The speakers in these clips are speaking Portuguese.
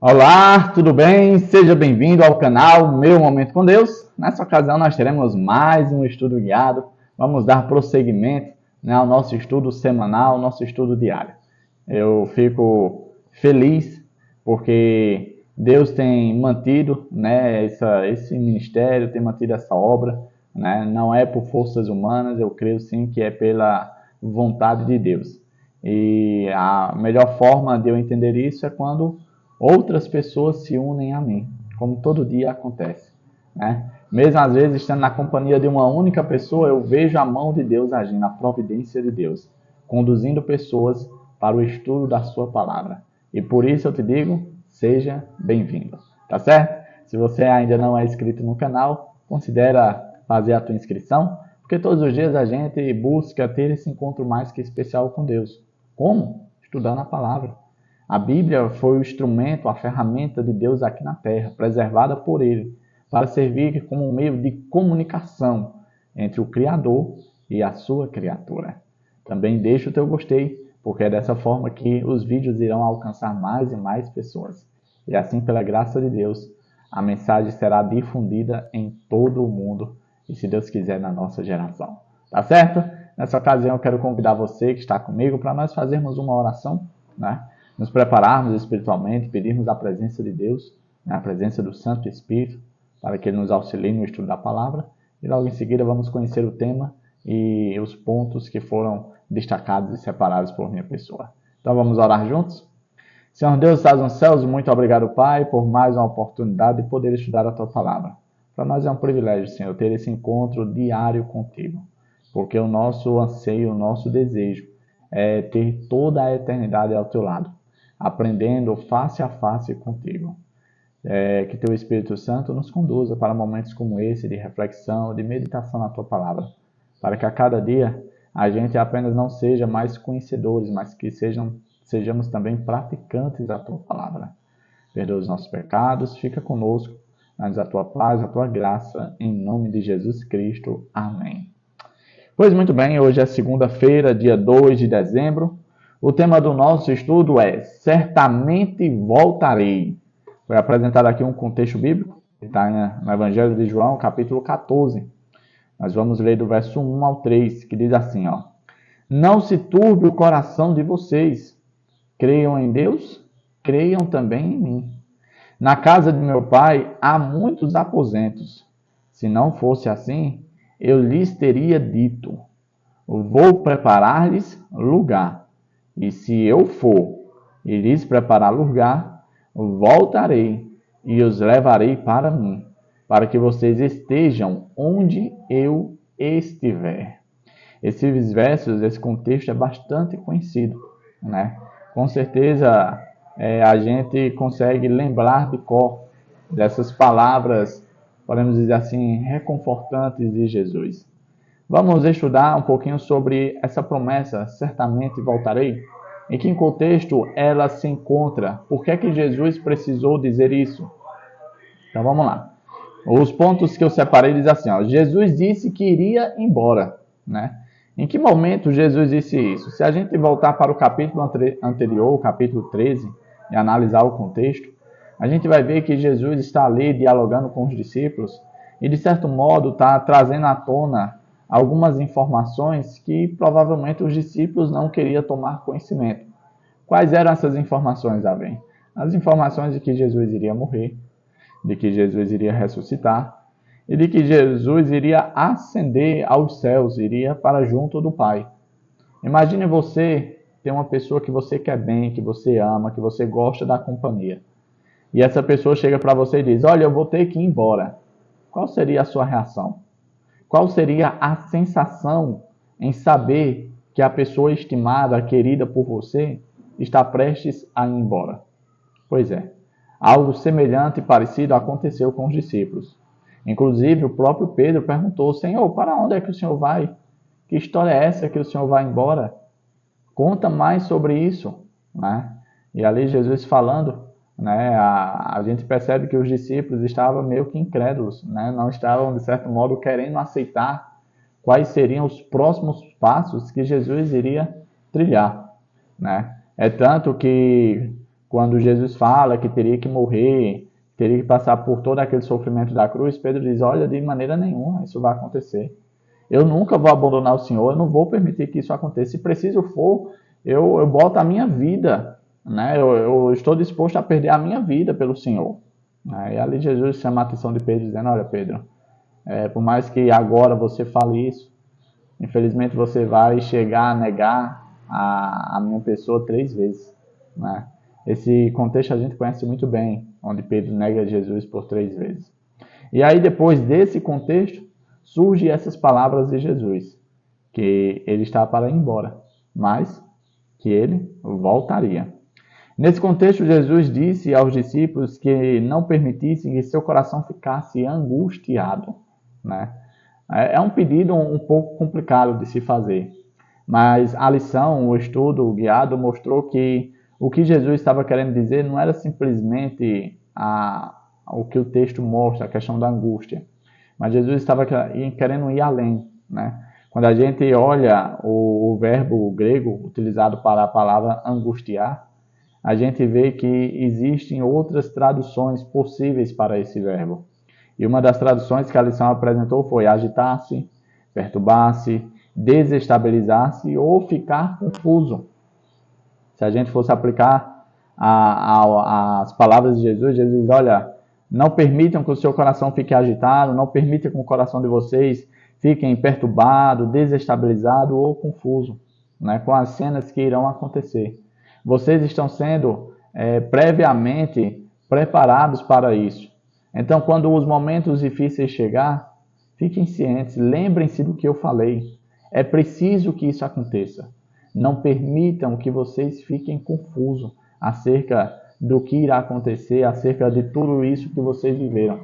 Olá, tudo bem? Seja bem-vindo ao canal Meu Momento com Deus. Nessa ocasião nós teremos mais um estudo guiado. Vamos dar prosseguimento, ao nosso estudo semanal, nosso estudo diário. Eu fico feliz porque Deus tem mantido, esse ministério, tem mantido essa obra. Não é por forças humanas, eu creio sim que é pela vontade de Deus. E a melhor forma de eu entender isso é quando outras pessoas se unem a mim, como todo dia acontece. Mesmo às vezes estando na companhia de uma única pessoa, eu vejo a mão de Deus agindo, a providência de Deus, conduzindo pessoas para o estudo da sua palavra. E por isso eu te digo, seja bem-vindo, tá certo? Se você ainda não é inscrito no canal, considera fazer a tua inscrição, porque todos os dias a gente busca ter esse encontro mais que especial com Deus. Como? Estudando a palavra. A Bíblia foi o instrumento, a ferramenta de Deus aqui na terra, preservada por Ele, para servir como um meio de comunicação entre o Criador e a sua criatura. Também deixa o teu gostei, porque é dessa forma que os vídeos irão alcançar mais e mais pessoas. E assim, pela graça de Deus, a mensagem será difundida em todo o mundo e, se Deus quiser, na nossa geração. Tá certo? Nessa ocasião, eu quero convidar você que está comigo para nós fazermos uma oração, nos prepararmos espiritualmente, pedirmos a presença de Deus, a presença do Santo Espírito, para que Ele nos auxilie no estudo da palavra. E logo em seguida vamos conhecer o tema e os pontos que foram destacados e separados por minha pessoa. Então vamos orar juntos? Senhor Deus, estás nos céus, muito obrigado, Pai, por mais uma oportunidade de poder estudar a Tua palavra. Para nós é um privilégio, Senhor, ter esse encontro diário contigo, porque o nosso anseio, o nosso desejo é ter toda a eternidade ao Teu lado, aprendendo face a face contigo. Que Teu Espírito Santo nos conduza para momentos como esse de reflexão, de meditação na Tua palavra, para que a cada dia a gente apenas não seja mais conhecedores, mas que sejamos também praticantes da Tua palavra. Perdoa os nossos pecados, fica conosco, dá-nos a Tua paz, a Tua graça, em nome de Jesus Cristo. Amém. Pois muito bem, hoje é segunda-feira, dia 2 de dezembro. O tema do nosso estudo é Certamente Voltarei. Foi apresentado aqui um contexto bíblico, que está no Evangelho de João, capítulo 14. Nós vamos ler do verso 1 ao 3, que diz assim, Não se turbe o coração de vocês. Creiam em Deus, creiam também em mim. Na casa de meu pai há muitos aposentos. Se não fosse assim, eu lhes teria dito, vou preparar-lhes lugar. E se eu for e lhes preparar lugar, voltarei e os levarei para mim, para que vocês estejam onde eu estiver. Esses versos, esse contexto é bastante conhecido, Com certeza a gente consegue lembrar de cor dessas palavras, podemos dizer assim, reconfortantes de Jesus. Vamos estudar um pouquinho sobre essa promessa, certamente voltarei. Em que contexto ela se encontra? Por que é que Jesus precisou dizer isso? Então vamos lá. Os pontos que eu separei dizem assim, Jesus disse que iria embora, Em que momento Jesus disse isso? Se a gente voltar para o capítulo anterior, o capítulo 13, e analisar o contexto, a gente vai ver que Jesus está ali dialogando com os discípulos e, de certo modo, está trazendo à tona algumas informações que provavelmente os discípulos não queriam tomar conhecimento. Quais eram essas informações, Avém? As informações de que Jesus iria morrer, de que Jesus iria ressuscitar e de que Jesus iria ascender aos céus, iria para junto do Pai. Imagine você ter uma pessoa que você quer bem, que você ama, que você gosta da companhia. E essa pessoa chega para você e diz, olha, eu vou ter que ir embora. Qual seria a sua reação? Qual seria a sensação em saber que a pessoa estimada, querida por você, está prestes a ir embora? Pois é, algo semelhante e parecido aconteceu com os discípulos. Inclusive, o próprio Pedro perguntou, Senhor, para onde é que o Senhor vai? Que história é essa que o Senhor vai embora? Conta mais sobre isso. E ali Jesus falando, a gente percebe que os discípulos estavam meio que incrédulos, não estavam, de certo modo, querendo aceitar quais seriam os próximos passos que Jesus iria trilhar. É tanto que Quando Jesus fala que teria que morrer, teria que passar por todo aquele sofrimento da cruz, Pedro diz, olha, de maneira nenhuma isso vai acontecer. Eu nunca vou abandonar o Senhor, eu não vou permitir que isso aconteça. Se preciso for, eu boto a minha vida, né? Eu estou disposto a perder a minha vida pelo Senhor. E ali Jesus chama a atenção de Pedro, dizendo, olha Pedro, por mais que agora você fale isso, infelizmente você vai chegar a negar a minha pessoa 3 vezes. Né? Esse contexto a gente conhece muito bem, onde Pedro nega Jesus por 3 vezes. E aí depois desse contexto, surgem essas palavras de Jesus, que ele está para ir embora, mas que ele voltaria. Nesse contexto, Jesus disse aos discípulos que não permitissem que seu coração ficasse angustiado. Né? É um pedido um pouco complicado de se fazer, mas a lição, o estudo guiado mostrou que o que Jesus estava querendo dizer não era simplesmente o que o texto mostra, a questão da angústia, mas Jesus estava querendo ir além. Né? Quando a gente olha o verbo grego utilizado para a palavra angustiar, a gente vê que existem outras traduções possíveis para esse verbo. E uma das traduções que a lição apresentou foi agitar-se, perturbar-se, desestabilizar-se ou ficar confuso. Se a gente fosse aplicar as palavras de Jesus, Jesus diz, olha, não permitam que o seu coração fique agitado, não permitam que o coração de vocês fiquem perturbado, desestabilizado ou confuso, né, com as cenas que irão acontecer. Vocês estão sendo previamente preparados para isso. Então, quando os momentos difíceis chegar, fiquem cientes, lembrem-se do que eu falei. É preciso que isso aconteça. Não permitam que vocês fiquem confusos acerca do que irá acontecer, acerca de tudo isso que vocês viveram.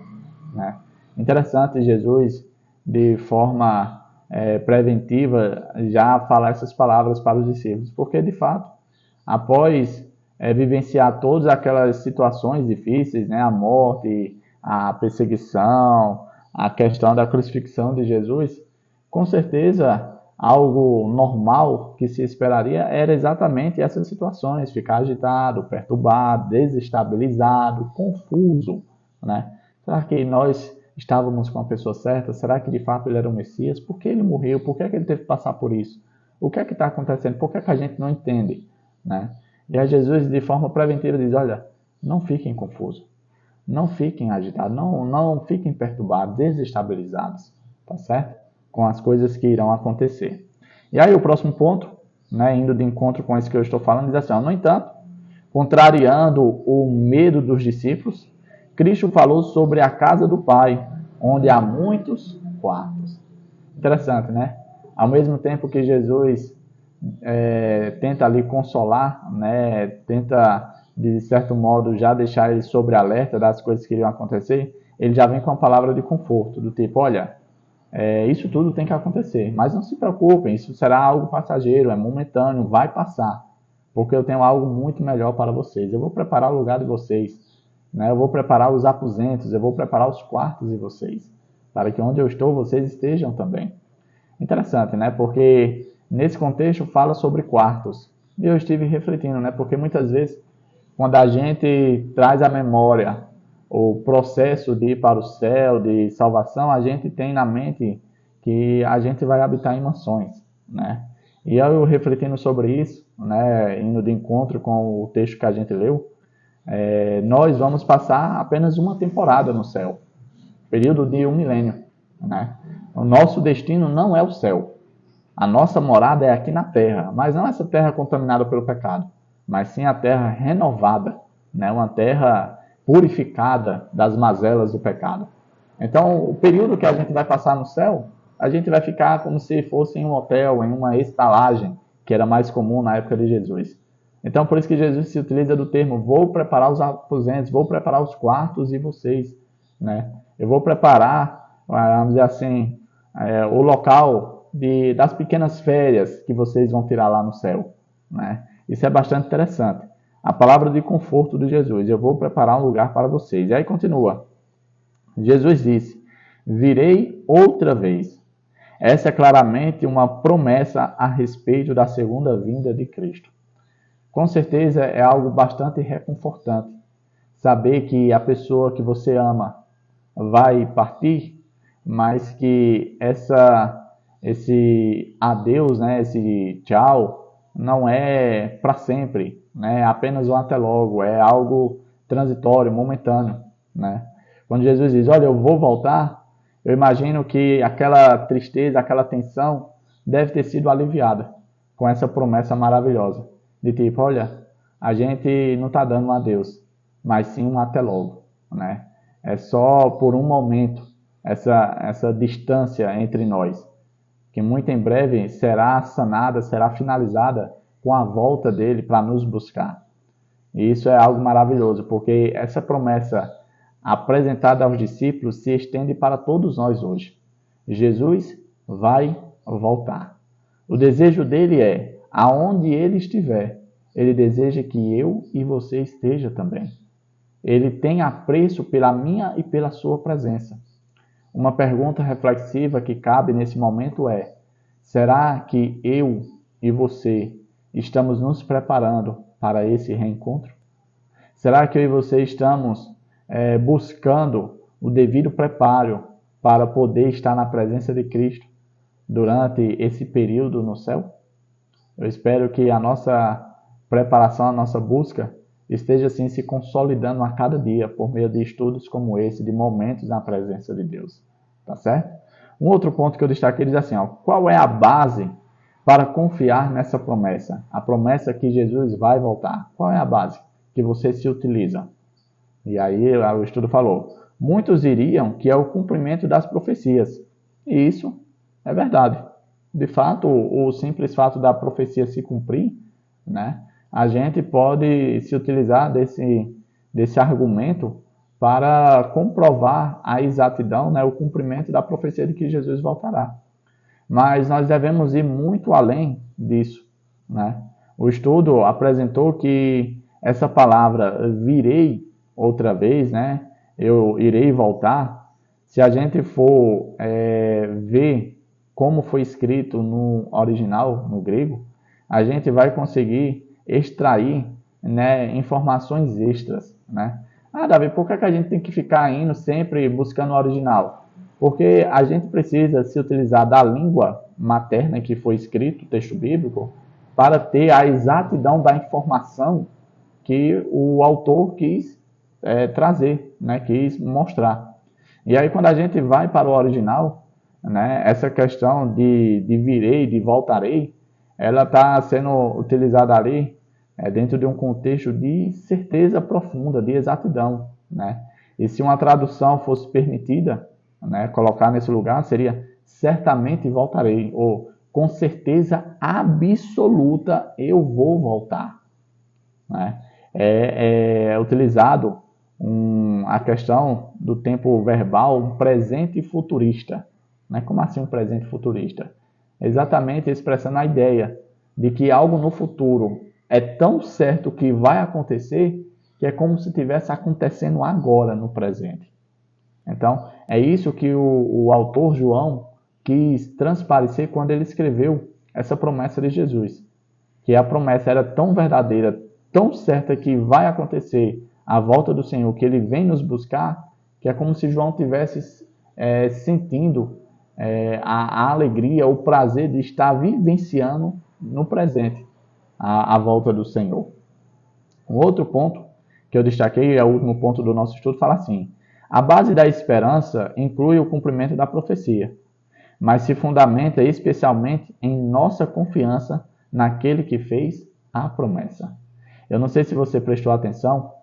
Né? Interessante Jesus, de forma preventiva, já falar essas palavras para os discípulos, porque de fato, após vivenciar todas aquelas situações difíceis, né, a morte, a perseguição, a questão da crucifixão de Jesus, com certeza algo normal que se esperaria era exatamente essas situações, ficar agitado, perturbado, desestabilizado, confuso. Né? Será que nós estávamos com a pessoa certa? Será que de fato ele era o Messias? Por que ele morreu? Por que ele teve que passar por isso? O que é que está acontecendo? Por que a gente não entende? Né? E aí Jesus, de forma preventiva, diz, olha, não fiquem confusos, não fiquem agitados, não fiquem perturbados, desestabilizados, tá certo? Com as coisas que irão acontecer. E aí o próximo ponto, né, indo de encontro com isso que eu estou falando, diz assim, no entanto, contrariando o medo dos discípulos, Cristo falou sobre a casa do Pai, onde há muitos quartos. Interessante, né? Ao mesmo tempo que Jesus tenta ali consolar, né, tenta de certo modo já deixar eles sobre alerta das coisas que iriam acontecer, ele já vem com a palavra de conforto, do tipo, olha, isso tudo tem que acontecer, mas não se preocupem, isso será algo passageiro, é momentâneo, vai passar, porque eu tenho algo muito melhor para vocês, eu vou preparar o lugar de vocês, né, eu vou preparar os aposentos, eu vou preparar os quartos de vocês, para que onde eu estou vocês estejam também. Interessante, né, porque nesse contexto fala sobre quartos, e eu estive refletindo, né, porque muitas vezes, quando a gente traz à memória o processo de ir para o céu, de salvação, a gente tem na mente que a gente vai habitar em mansões, né? E eu refletindo sobre isso, né, indo de encontro com o texto que a gente leu, nós vamos passar apenas uma temporada no céu, período de 1 milênio, né? O nosso destino não é o céu, a nossa morada é aqui na terra, mas não essa terra contaminada pelo pecado, mas sim a terra renovada, né? Uma terra purificada das mazelas do pecado. Então, o período que a gente vai passar no céu, a gente vai ficar como se fosse em um hotel, em uma estalagem, que era mais comum na época de Jesus. Então, por isso que Jesus se utiliza do termo, vou preparar os aposentos, vou preparar os quartos de vocês, né? Eu vou preparar, vamos dizer assim, o local das pequenas férias que vocês vão tirar lá no céu, né? Isso é bastante interessante. A palavra de conforto de Jesus, eu vou preparar um lugar para vocês. E aí continua. Jesus disse, virei outra vez. Essa é claramente uma promessa a respeito da segunda vinda de Cristo. Com certeza é algo bastante reconfortante saber que a pessoa que você ama vai partir, mas que esse adeus, né, esse tchau, não é para sempre, né, é apenas um até logo, é algo transitório, momentâneo, né? Quando Jesus diz, olha, eu vou voltar, eu imagino que aquela tristeza, aquela tensão deve ter sido aliviada com essa promessa maravilhosa de tipo, olha, a gente não está dando um adeus, mas sim um até logo, né? É só por um momento essa distância entre nós, que muito em breve será sanada, será finalizada com a volta dele para nos buscar. E isso é algo maravilhoso, porque essa promessa apresentada aos discípulos se estende para todos nós hoje. Jesus vai voltar. O desejo dele é, aonde ele estiver, ele deseja que eu e você esteja também. Ele tem apreço pela minha e pela sua presença. Uma pergunta reflexiva que cabe nesse momento é: será que eu e você estamos nos preparando para esse reencontro? Será que eu e você estamos buscando o devido preparo para poder estar na presença de Cristo durante esse período no céu? Eu espero que a nossa preparação, a nossa busca esteja assim se consolidando a cada dia por meio de estudos como esse, de momentos na presença de Deus. Tá certo? Um outro ponto que eu destaquei diz assim, ó, qual é a base para confiar nessa promessa? A promessa que Jesus vai voltar. Qual é a base que você se utiliza? E aí o estudo falou, muitos diriam que é o cumprimento das profecias. E isso é verdade. De fato, o simples fato da profecia se cumprir, né, a gente pode se utilizar desse argumento para comprovar a exatidão, né, o cumprimento da profecia de que Jesus voltará. Mas nós devemos ir muito além disso, né? O estudo apresentou que essa palavra virei outra vez, né? Eu irei voltar. Se a gente for ver como foi escrito no original, no grego, a gente vai conseguir extrair, né, informações extras, né? Ah, Davi, por que a gente tem que ficar indo sempre buscando o original? Porque a gente precisa se utilizar da língua materna que foi escrito, o texto bíblico, para ter a exatidão da informação que o autor quis trazer, né, quis mostrar. E aí quando a gente vai para o original, né, essa questão de virei, de voltarei, ela está sendo utilizada ali dentro de um contexto de certeza profunda, de exatidão, né? E se uma tradução fosse permitida, né, colocar nesse lugar, seria certamente voltarei, ou com certeza absoluta eu vou voltar, né? É utilizado a questão do tempo verbal, um presente futurista. Né? Como assim um presente futurista? Exatamente expressando a ideia de que algo no futuro é tão certo que vai acontecer que é como se estivesse acontecendo agora no presente. Então, é isso que o autor João quis transparecer quando ele escreveu essa promessa de Jesus. Que a promessa era tão verdadeira, tão certa que vai acontecer a volta do Senhor, que ele vem nos buscar, que é como se João tivesse sentindo a alegria, o prazer de estar vivenciando no presente a volta do Senhor. Um outro ponto que eu destaquei, é o último ponto do nosso estudo, fala assim: a base da esperança inclui o cumprimento da profecia, mas se fundamenta especialmente em nossa confiança naquele que fez a promessa. Eu não sei se você prestou atenção,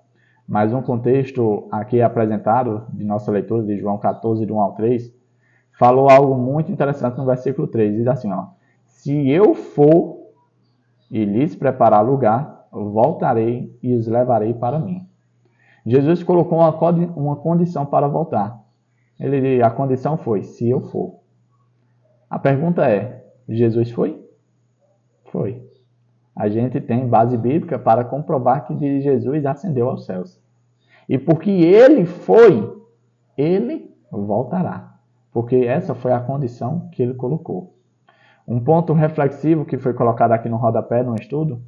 mas um contexto aqui apresentado de nossa leitura de João 14, de 1 ao 3, falou algo muito interessante no versículo 3. Diz assim, ó, se eu for e lhes preparar lugar, voltarei e os levarei para mim. Jesus colocou uma condição para voltar. A condição foi, se eu for. A pergunta é, Jesus foi? Foi. A gente tem base bíblica para comprovar que Jesus ascendeu aos céus. E porque ele foi, ele voltará. Porque essa foi a condição que ele colocou. Um ponto reflexivo que foi colocado aqui no rodapé no estudo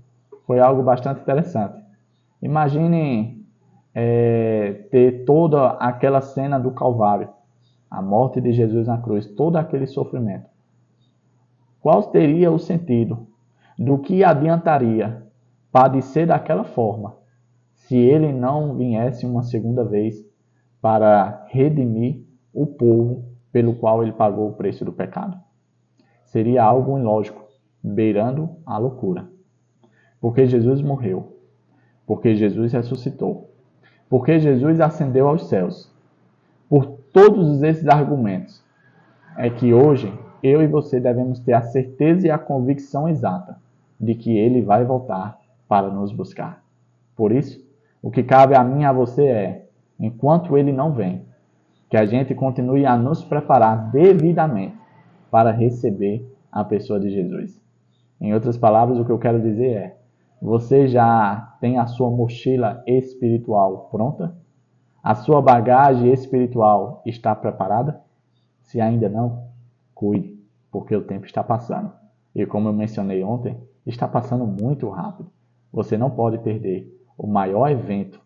foi algo bastante interessante. Imagine ter toda aquela cena do Calvário, a morte de Jesus na cruz, todo aquele sofrimento. Qual seria o sentido? Do que adiantaria padecer daquela forma se ele não viesse uma segunda vez para redimir o povo pelo qual ele pagou o preço do pecado? Seria algo ilógico, beirando a loucura. Porque Jesus morreu, porque Jesus ressuscitou, porque Jesus ascendeu aos céus. Por todos esses argumentos, é que hoje eu e você devemos ter a certeza e a convicção exata de que ele vai voltar para nos buscar. Por isso, o que cabe a mim e a você é, enquanto ele não vem, que a gente continue a nos preparar devidamente para receber a pessoa de Jesus. Em outras palavras, o que eu quero dizer é, você já tem a sua mochila espiritual pronta? A sua bagagem espiritual está preparada? Se ainda não, cuide, porque o tempo está passando. E como eu mencionei ontem, está passando muito rápido. Você não pode perder o maior evento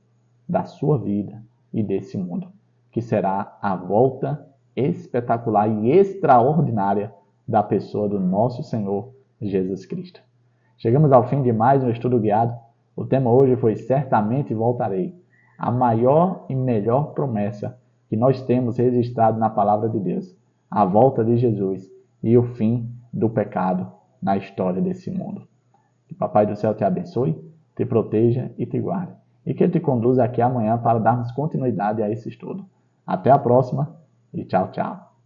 da sua vida e desse mundo, que será a volta espetacular e extraordinária da pessoa do nosso Senhor Jesus Cristo. Chegamos ao fim de mais um estudo guiado. O tema hoje foi Certamente Voltarei. A maior e melhor promessa que nós temos registrado na Palavra de Deus. A volta de Jesus e o fim do pecado na história desse mundo. Que o Papai do Céu te abençoe, te proteja e te guarde. E que Ele te conduza aqui amanhã para darmos continuidade a esse estudo. Até a próxima e tchau, tchau.